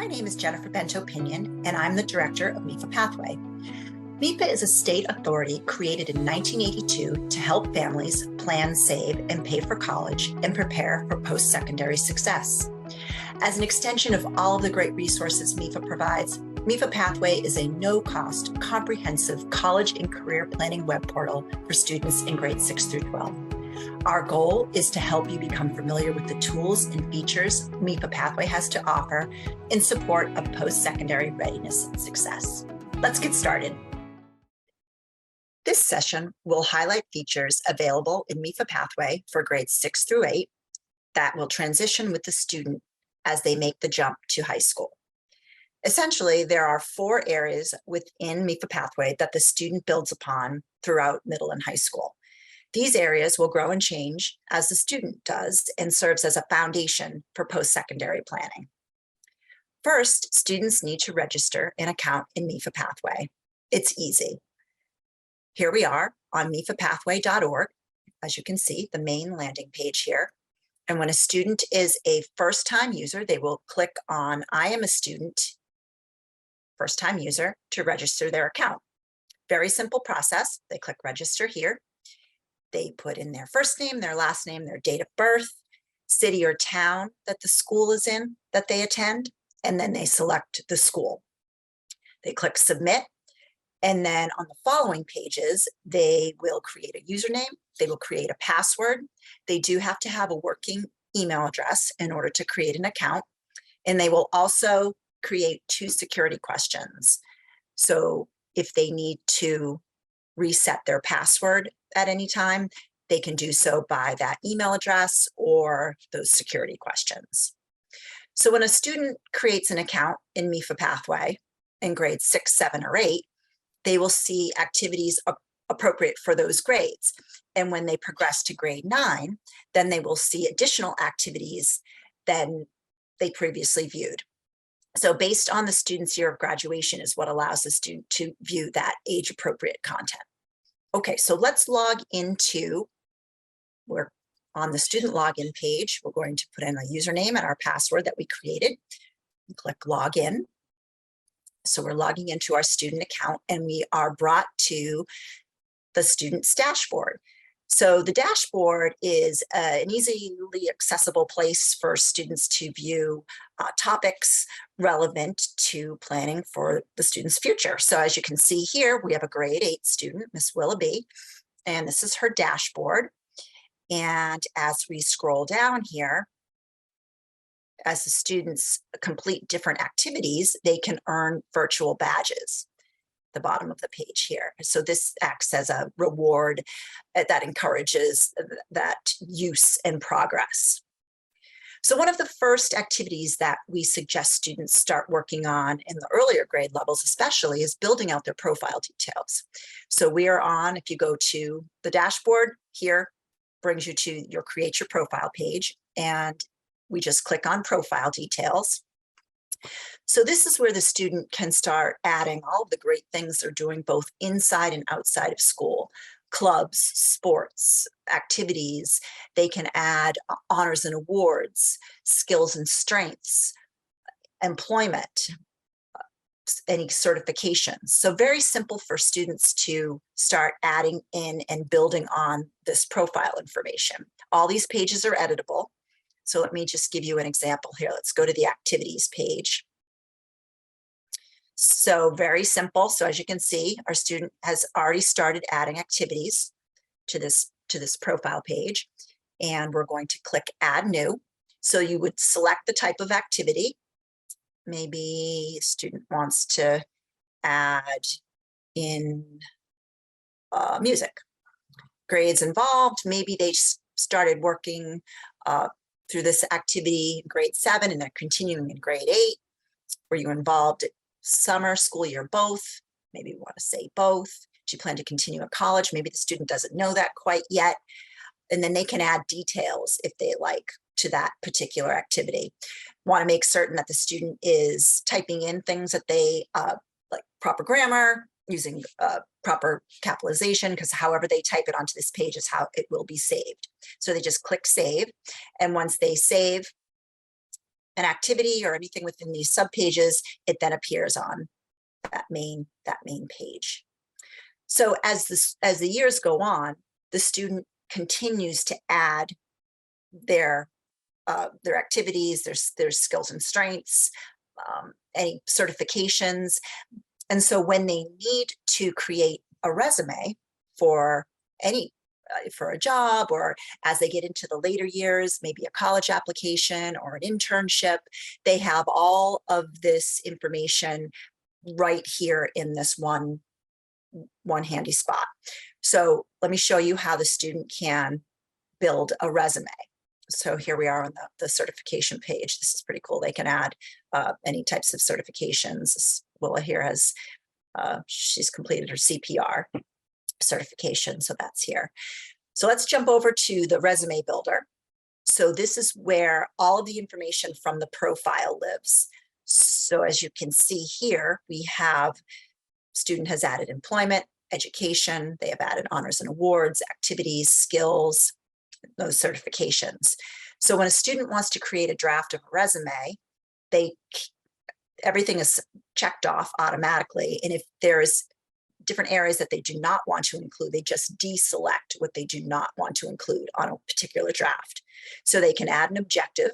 My name is 𝘔𝘌𝘍𝘈 and I'm the director of MEFA Pathway. MEFA is a state authority created in 1982 to help families plan, save, and pay for college and prepare for post-secondary success. As an extension of all of the great resources MEFA provides, MEFA Pathway is a no-cost, comprehensive college and career planning web portal for students in grades 6 through 12. Our goal is to help you become familiar with the tools and features MEFA Pathway has to offer in support of post-secondary readiness and success. Let's get started. This session will highlight features available in MEFA Pathway for grades 6 through 8 that will transition with the student as they make the jump to high school. Essentially, there are 4 areas within MEFA Pathway that the student builds upon throughout middle and high school. These areas will grow and change as the student does and serves as a foundation for post-secondary planning. First, students need to register an account in MEFA Pathway. It's easy. Here we are on mefapathway.org. As you can see, the main landing page here. And when a student is a first-time user, they will click on I am a student, first-time user, to register their account. Very simple process. They click register here. They put in their first name, their last name, their date of birth, city or town that the school is in that they attend, and then they select the school. They click submit, and then on the following pages, they will create a username, they will create a password. They do have to have a working email address in order to create an account, and they will also create 2 security questions. So if they need to reset their password at any time, they can do so by that email address or those security questions. So when a student creates an account in MEFA Pathway in grades 6, 7, or 8, they will see activities appropriate for those grades. And when they progress to grade 9, then they will see additional activities than they previously viewed. So based on the student's year of graduation is what allows the student to view that age-appropriate content. Okay, so let's log into, we're on the student login page. We're going to put in a username and our password that we created. Click login. So we're logging into our student account and we are brought to the student's dashboard. So the dashboard is an easily accessible place for students to view topics relevant to planning for the student's future. So as you can see here, we have a grade 8 student, Miss Willoughby, and this is her dashboard. And as we scroll down here, as the students complete different activities, they can earn virtual badges. The bottom of the page here. So this acts as a reward that encourages that use and progress. So one of the first activities that we suggest students start working on in the earlier grade levels especially is building out their profile details. So we are on, if you go to the dashboard here, brings you to your create your profile page, and we just click on profile details. So this is where the student can start adding all of the great things they're doing both inside and outside of school. Clubs, sports, activities. They can add honors and awards, skills and strengths, employment, any certifications. So very simple for students to start adding in and building on this profile information. All these pages are editable. So let me just give you an example here. Let's go to the activities page. So very simple. So as you can see, our student has already started adding activities to this profile page, and we're going to click add new. So you would select the type of activity. Maybe a student wants to add in music. Grades involved, maybe they started working through this activity in grade 7 and they're continuing in grade 8. Were you involved at summer, school year, both? Maybe you want to say both. Do you plan to continue at college? Maybe the student doesn't know that quite yet. And then they can add details if they like to that particular activity. Want to make certain that the student is typing in things that they like proper grammar, using proper capitalization, because however they type it onto this page is how it will be saved. So they just click save. And once they save, an activity or anything within these subpages, it then appears on that main page. So as the years go on, the student continues to add their activities, their skills and strengths, any certifications. And so when they need to create a resume for for a job, or as they get into the later years, maybe a college application or an internship, they have all of this information right here in this one handy spot. So let me show you how the student can build a resume. So here we are on the certification page. This is pretty cool. They can add any types of certifications. Willa here has, she's completed her CPR certification, so that's here. So let's jump over to the resume builder. So this is where all of the information from the profile lives. So as you can see here, we have student has added employment, education, they have added honors and awards, activities, skills, those certifications. So when a student wants to create a draft of a resume, everything is checked off automatically. And if there's different areas that they do not want to include, they just deselect what they do not want to include on a particular draft. So they can add an objective,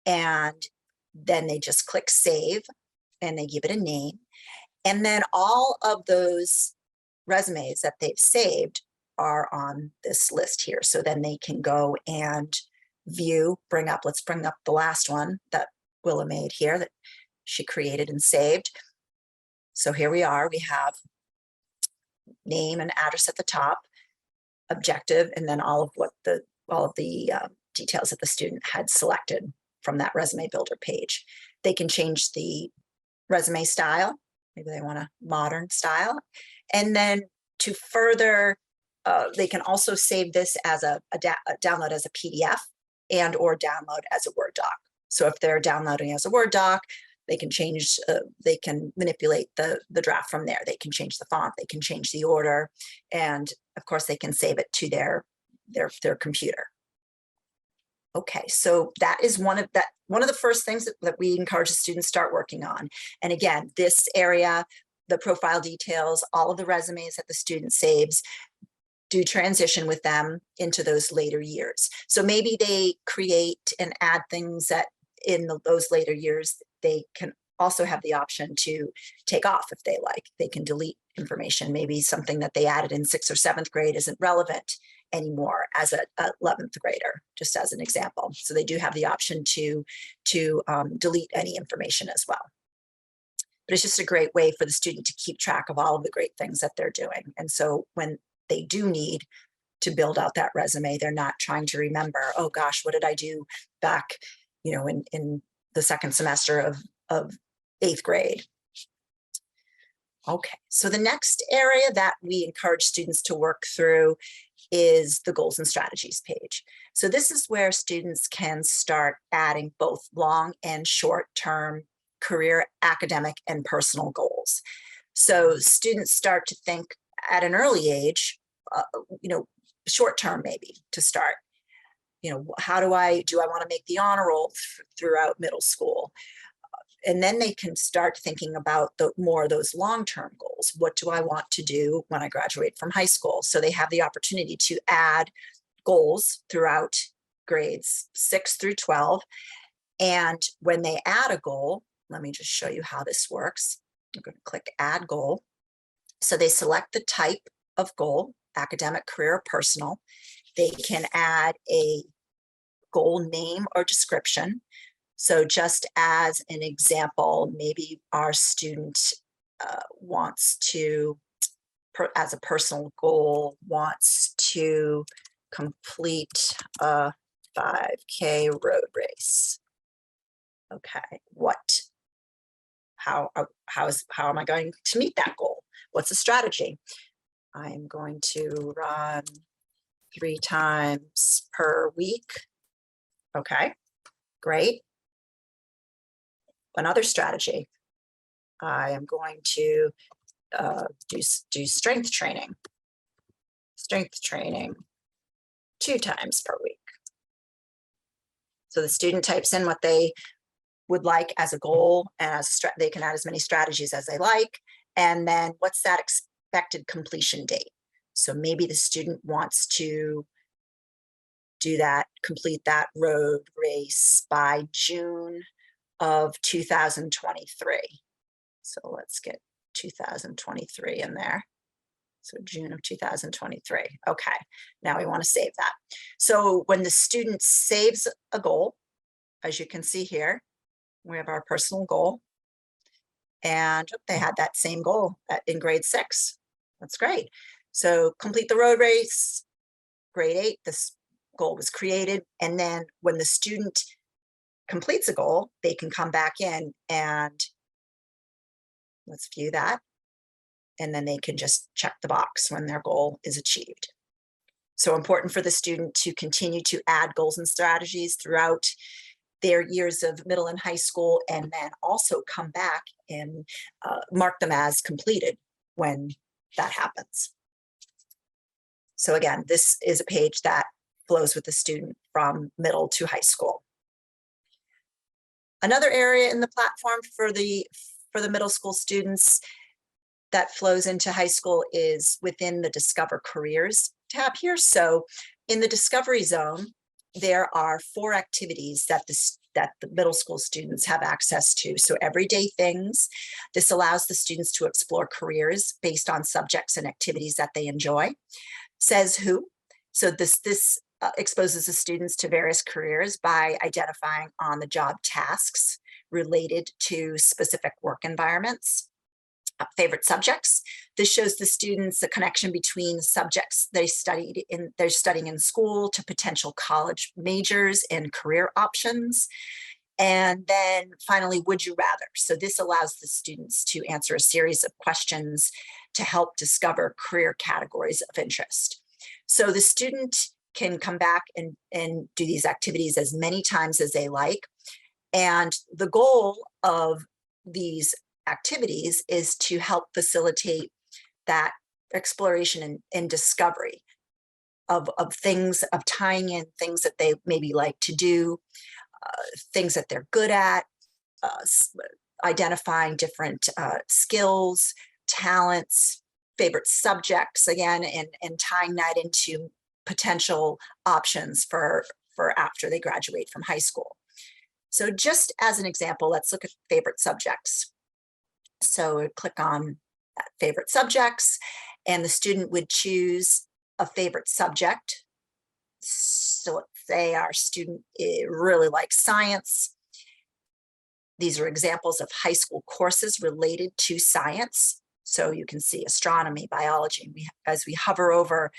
and then they just click save and they give it a name. And then all of those resumes that they've saved are on this list here. So then they can go and view, let's bring up the last one that Willa made here that she created and saved. So here we are, we have name and address at the top, objective, and then all of the details that the student had selected from that resume builder page. They can change the resume style. Maybe they want a modern style. And then to further, they can also save this as a download as a PDF and or download as a Word doc. So if they're downloading as a Word doc, they can change, they can manipulate the draft from there. They can change the font, they can change the order, and of course they can save it to their computer. Okay, so that is one of the first things that we encourage the students start working on. And again, this area, the profile details, all of the resumes that the student saves, do transition with them into those later years. So maybe they create and add things that in those later years, they can also have the option to take off if they like. They can delete information. Maybe something that they added in 6th or 7th grade isn't relevant anymore as a 11th grader, just as an example. So they do have the option to delete any information as well. But it's just a great way for the student to keep track of all of the great things that they're doing. And so when they do need to build out that resume, they're not trying to remember, oh gosh, what did I do back, in the 2nd semester of 8th grade. Okay, so the next area that we encourage students to work through is the goals and strategies page. So this is where students can start adding both long and short-term career, academic, and personal goals. So students start to think at an early age, short-term maybe to start. How do I want to make the honor roll throughout middle school? And then they can start thinking about more of those long-term goals. What do I want to do when I graduate from high school? So they have the opportunity to add goals throughout grades 6 through 12. And when they add a goal, let me just show you how this works. I'm going to click add goal. So they select the type of goal, academic, career, or personal. They can add a goal name or description. So just as an example, maybe our student wants to, as a personal goal, wants to complete a 5K road race. Okay, how am I going to meet that goal? What's the strategy? I'm going to run 3 times per week. Okay, great. Another strategy, I am going to do strength training 2 times per week. So the student types in what they would like as a goal, and as they can add as many strategies as they like. And then what's that expected completion date? So maybe the student wants to complete that road race by June of 2023. So let's get 2023 in there. So June of 2023. Okay, now we want to save that. So when the student saves a goal, as you can see here, we have our personal goal, and they had that same goal in grade 6. That's great. So complete the road race, grade 8, this goal was created. And then when the student completes a goal, they can come back in and let's view that. And then they can just check the box when their goal is achieved. So important for the student to continue to add goals and strategies throughout their years of middle and high school, and then also come back and mark them as completed when that happens. So again, this is a page that flows with the student from middle to high school. Another area in the platform for the middle school students that flows into high school is within the Discover Careers tab here. So in the Discovery Zone, there are 4 activities that the middle school students have access to. So everyday things. This allows the students to explore careers based on subjects and activities that they enjoy. Says Who. So this exposes the students to various careers by identifying on-the-job tasks related to specific work environments. Favorite subjects. This shows the students the connection between the subjects they're studying in school to potential college majors and career options. And then finally, would you rather? So this allows the students to answer a series of questions to help discover career categories of interest. So the student can come back and do these activities as many times as they like. And the goal of these activities is to help facilitate that exploration and discovery of things, of tying in things that they maybe like to do, things that they're good at, identifying different skills, talents, favorite subjects, again, and tying that into potential options for after they graduate from high school. So just as an example, let's look at favorite subjects. So click on that favorite subjects, and the student would choose a favorite subject. So let's say our student really likes science. These are examples of high school courses related to science. So you can see astronomy, biology. As we hover over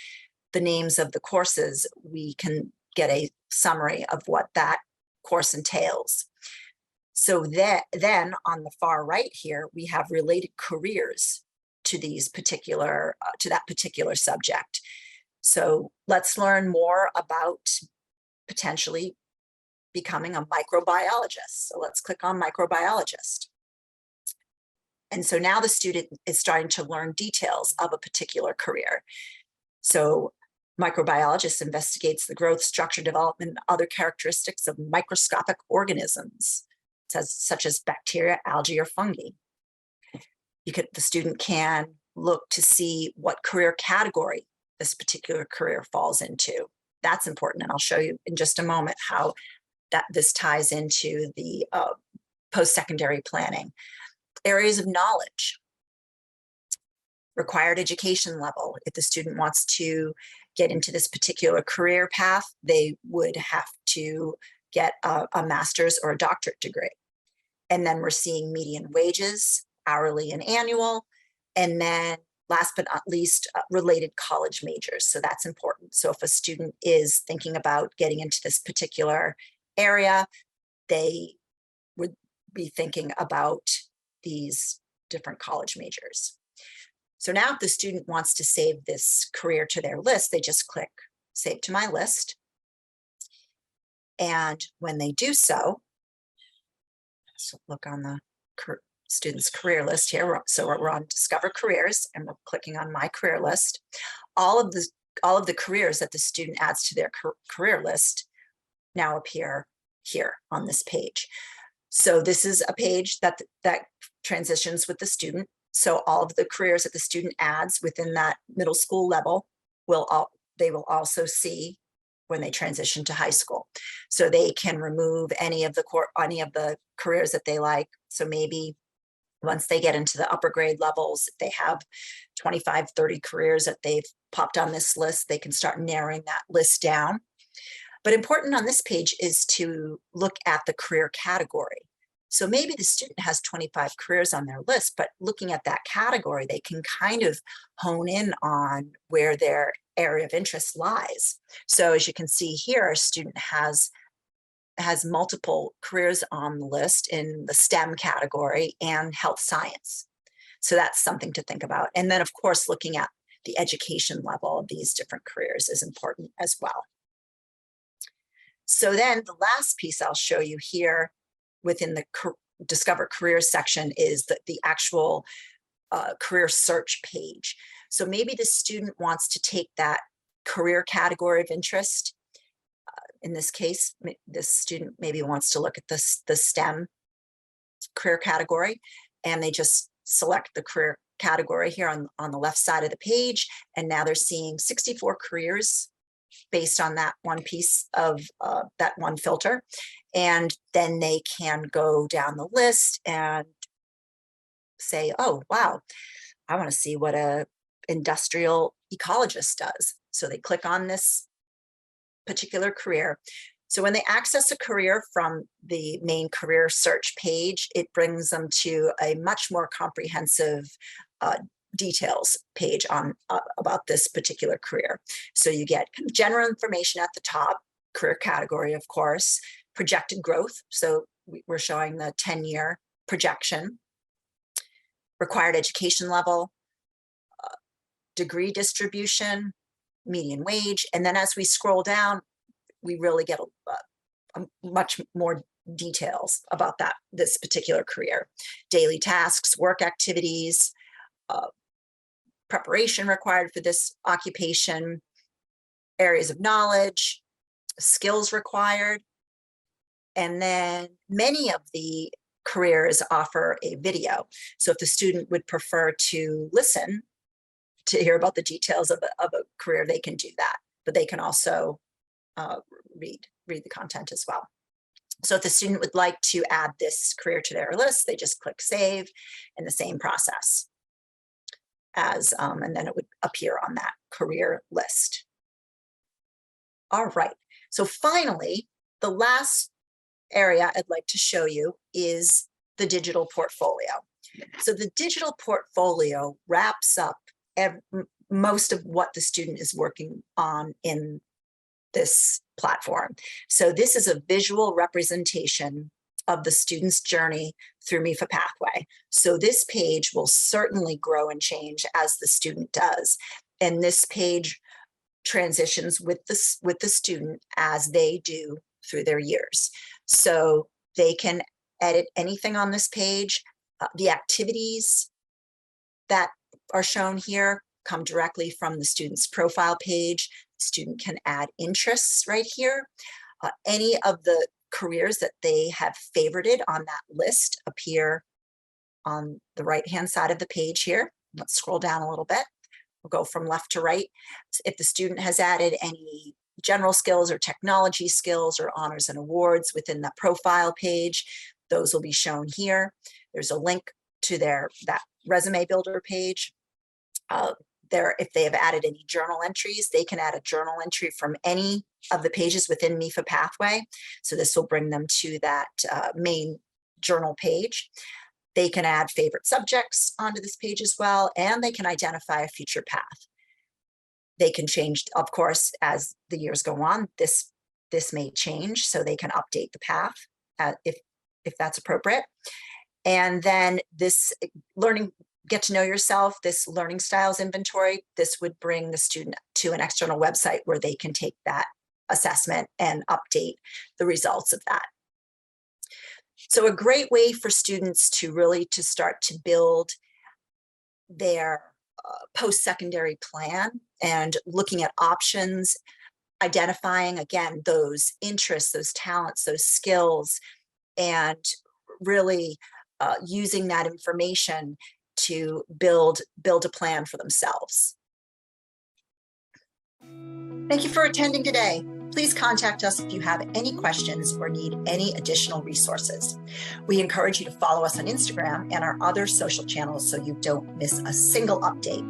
the names of the courses, we can get a summary of what that course entails. So then on the far right here, we have related careers to these particular, to that particular subject. So let's learn more about potentially becoming a microbiologist. So let's click on microbiologist. And so now the student is starting to learn details of a particular career. So microbiologist investigates the growth, structure, development, and other characteristics of microscopic organisms, such as bacteria, algae, or fungi. The student can look to see what career category this particular career falls into. That's important, and I'll show you in just a moment how this ties into the post-secondary planning. Areas of knowledge, required education level. If the student wants to get into this particular career path, they would have to get a master's or a doctorate degree. And then we're seeing median wages, hourly and annual. And then last but not least, related college majors. So that's important. So if a student is thinking about getting into this particular area, they would be thinking about these different college majors. So now if the student wants to save this career to their list, they just click Save to My List. And when they do so, look on the student's career list here. So we're on Discover Careers, and we're clicking on My Career List. All of the careers that the student adds to their career list now appear here on this page. So this is a page that transitions with the student. So all of the careers that the student adds within that middle school level they will also see when they transition to high school. So they can remove any of the careers that they like. So maybe once they get into the upper grade levels, if they have 25, 30 careers that they've popped on this list, they can start narrowing that list down. But important on this page is to look at the career category. So maybe the student has 25 careers on their list, but looking at that category, they can kind of hone in on where their area of interest lies. So as you can see here, our student has multiple careers on the list in the STEM category and health science. So that's something to think about. And then of course, looking at the education level of these different careers is important as well. So then the last piece I'll show you here within the Discover Careers section is the actual career search page. So maybe the student wants to take that career category of interest. In this case, this student maybe wants to look at the STEM career category, and they just select the career category here on the left side of the page. And now they're seeing 64 careers based on that one piece of that one filter. And then they can go down the list and say, oh, wow, I want to see what a industrial ecologist does. So they click on this particular career. So when they access a career from the main career search page, it brings them to a much more comprehensive details page on about this particular career. So you get general information at the top, career category, of course, projected growth. So we're showing the 10-year projection, required education level, degree distribution, median wage. And then as we scroll down, we really get a much more details about this particular career. Daily tasks, work activities, preparation required for this occupation, areas of knowledge, skills required. And then many of the careers offer a video. So if the student would prefer to listen to hear about the details of a career, they can do that, but they can also read the content as well. So if the student would like to add this career to their list, they just click save, in the same process as, and then it would appear on that career list. All right, so finally, the last area I'd like to show you is the digital portfolio. So the digital portfolio wraps up most of what the student is working on in this platform. So this is a visual representation of the student's journey through MEFA Pathway. So this page will certainly grow and change as the student does. And this page transitions with the student as they do through their years. So they can edit anything on this page. The activities that are shown here come directly from the student's profile page. The student can add interests right here. Any of the careers that they have favorited on that list appear on the right-hand side of the page here. Let's scroll down a little bit. We'll go from left to right. If the student has added any general skills or technology skills or honors and awards within the profile page, those will be shown here. There's a link to that resume builder page. If they have added any journal entries, they can add a journal entry from any of the pages within MEFA Pathway. So this will bring them to that main journal page. They can add favorite subjects onto this page as well, and they can identify a future path. They can change, of course, as the years go on. This may change, so they can update the path if that's appropriate. And then this get to know yourself, this learning styles inventory, this would bring the student to an external website where they can take that assessment and update the results of that. So a great way for students to really start to build their post-secondary plan and looking at options identifying, again, those interests, those talents, those skills, and really using that information to build a plan for themselves. Thank you for attending today. Please contact us if you have any questions or need any additional resources. We encourage you to follow us on Instagram and our other social channels so you don't miss a single update.